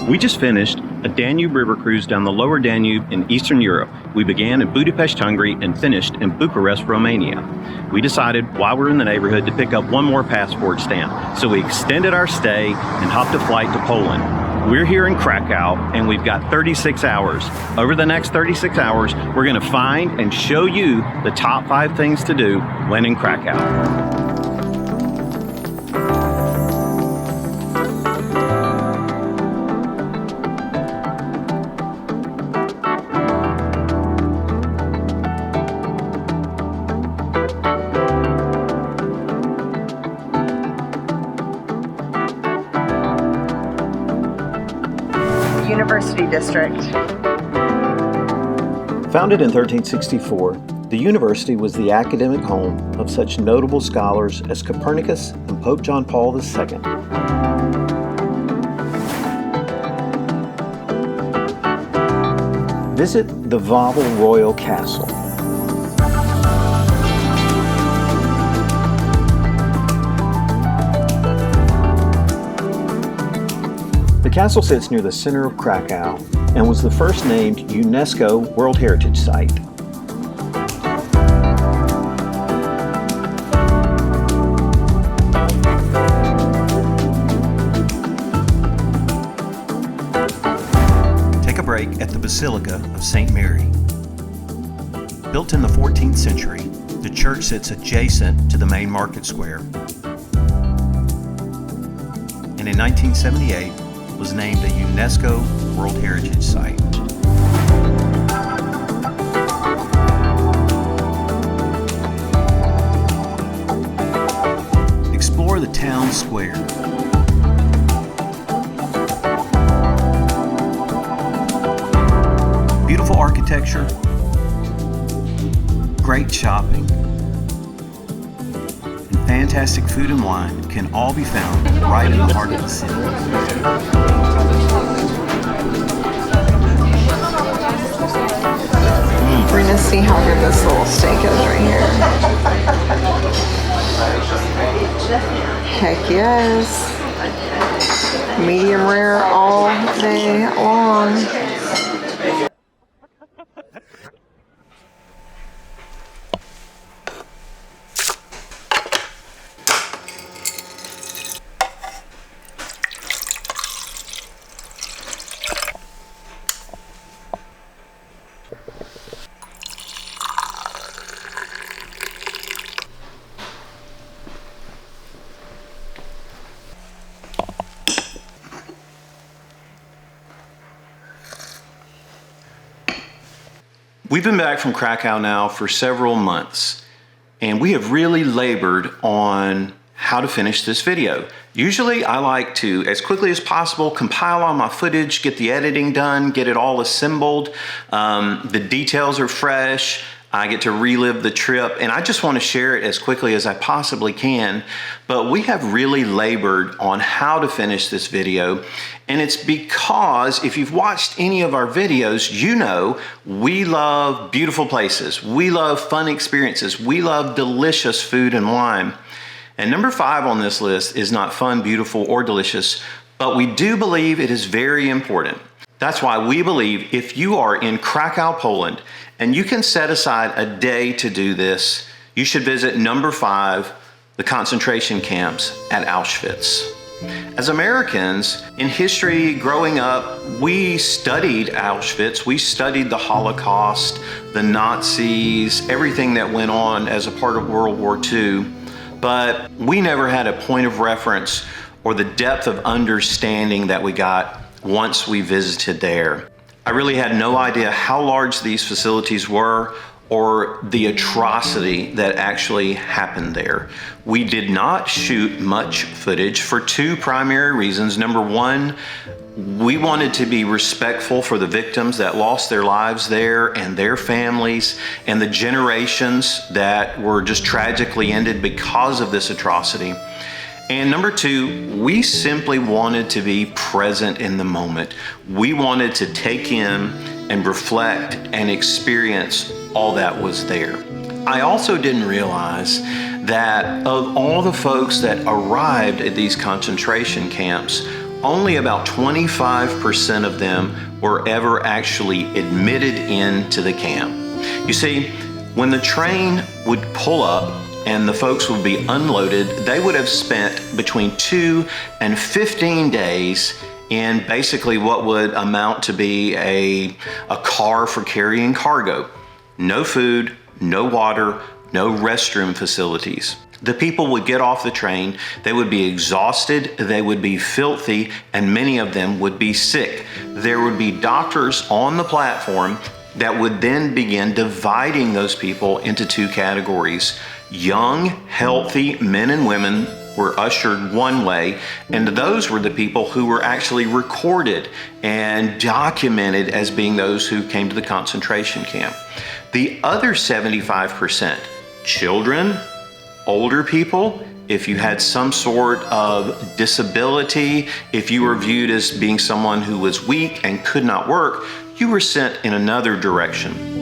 We just finished a Danube River cruise down the lower Danube in Eastern Europe. We began in Budapest, Hungary, and finished in Bucharest, Romania. We decided while we were in the neighborhood to pick up one more passport stamp, so we extended our stay and hopped a flight to Poland. We're here in Krakow, and we've got 36 hours. Over the next 36 hours, we're going to find and show you the top 5 things to do when in Krakow. University District. Founded in 1364, the university was the academic home of such notable scholars as Copernicus and Pope John Paul II. Visit the Wawel Royal Castle. The castle sits near the center of Krakow and was the first named UNESCO World Heritage Site. Take a break at the Basilica of St. Mary. Built in the 14th century, the church sits adjacent to the main market square. And in 1978, was named a UNESCO World Heritage Site. Explore the town square. Beautiful architecture, great shopping, and fantastic food and wine can all be found right in the heart of the city. We're gonna see how good this little steak is right here. Heck yes. Medium rare all day long. We've been back from Krakow now for several months, and we have really labored on how to finish this video. Usually I like to, as quickly as possible, compile all my footage, get the editing done, get it all assembled. The details are fresh. I get to relive the trip, and I just want to share it as quickly as I possibly can. But we have really labored on how to finish this video, and it's because if you've watched any of our videos, you know we love beautiful places. We love fun experiences. We love delicious food and wine. And number 5 on this list is not fun, beautiful, or delicious, but we do believe it is very important. That's why we believe if you are in Krakow, Poland, and you can set aside a day to do this, you should visit number 5, the concentration camps at Auschwitz. As Americans, in history, growing up, we studied Auschwitz, we studied the Holocaust, the Nazis, everything that went on as a part of World War II, but we never had a point of reference or the depth of understanding that we got once we visited there. I really had no idea how large these facilities were or the atrocity that actually happened there. We did not shoot much footage for 2 primary reasons. Number 1, we wanted to be respectful for the victims that lost their lives there and their families and the generations that were just tragically ended because of this atrocity. And number 2, we simply wanted to be present in the moment. We wanted to take in and reflect and experience all that was there. I also didn't realize that of all the folks that arrived at these concentration camps, only about 25% of them were ever actually admitted into the camp. You see, when the train would pull up and the folks would be unloaded, they would have spent between 2 and 15 days in basically what would amount to be a car for carrying cargo. No food, no water, no restroom facilities. The people would get off the train, they would be exhausted, they would be filthy, and many of them would be sick. There would be doctors on the platform that would then begin dividing those people into two categories. Young, healthy men and women were ushered one way, and those were the people who were actually recorded and documented as being those who came to the concentration camp. The other 75%, children, older people, if you had some sort of disability, if you were viewed as being someone who was weak and could not work, you were sent in another direction.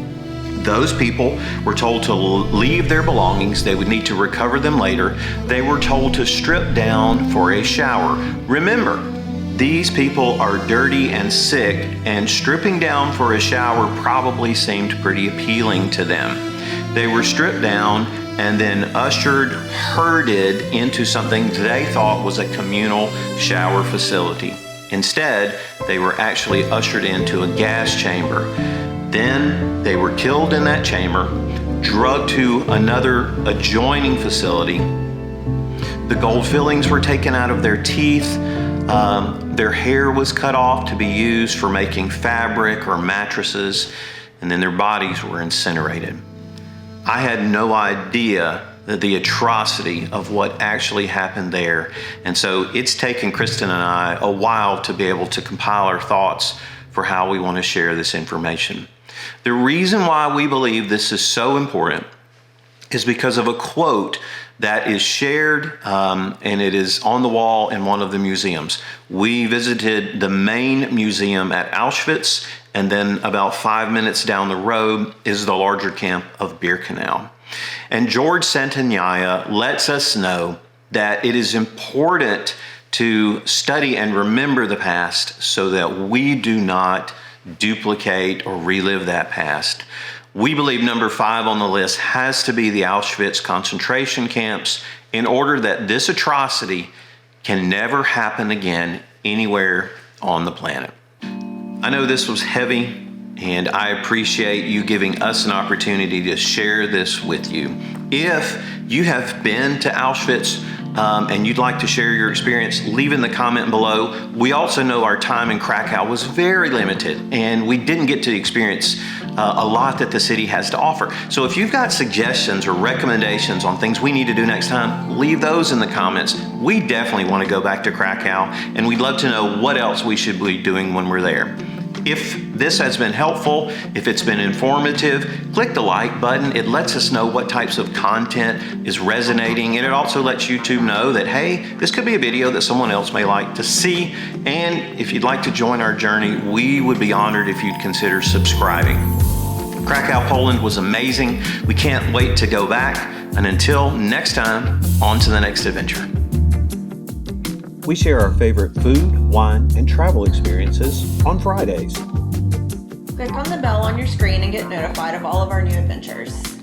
Those people were told to leave their belongings. They would need to recover them later. They were told to strip down for a shower. Remember, these people are dirty and sick, and stripping down for a shower probably seemed pretty appealing to them. They were stripped down and then ushered, herded into something they thought was a communal shower facility. Instead, they were actually ushered into a gas chamber. Then they were killed in that chamber, drugged to another adjoining facility. The gold fillings were taken out of their teeth. Their hair was cut off to be used for making fabric or mattresses, and then their bodies were incinerated. I had no idea the atrocity of what actually happened there. And so it's taken Kristen and I a while to be able to compile our thoughts for how we want to share this information. The reason why we believe this is so important is because of a quote that is shared, and it is on the wall in one of the museums. We visited the main museum at Auschwitz, and then about 5 minutes down the road is the larger camp of Birkenau. And George Santanyaya lets us know that it is important to study and remember the past so that we do not duplicate or relive that past. We believe number 5 on the list has to be the Auschwitz concentration camps in order that this atrocity can never happen again anywhere on the planet. I know this was heavy, and I appreciate you giving us an opportunity to share this with you. If you have been to Auschwitz and you'd like to share your experience, leave in the comment below. We also know our time in Krakow was very limited, and we didn't get to experience a lot that the city has to offer. So if you've got suggestions or recommendations on things we need to do next time, leave those in the comments. We definitely want to go back to Krakow, and we'd love to know what else we should be doing when we're there. If this has been helpful, if it's been informative, click the like button. It lets us know what types of content is resonating, and it also lets YouTube know that, hey, this could be a video that someone else may like to see. And if you'd like to join our journey, we would be honored if you'd consider subscribing. Krakow, Poland was amazing. We can't wait to go back. And until next time, on to the next adventure. We share our favorite food, wine, and travel experiences on Fridays. Click on the bell on your screen and get notified of all of our new adventures.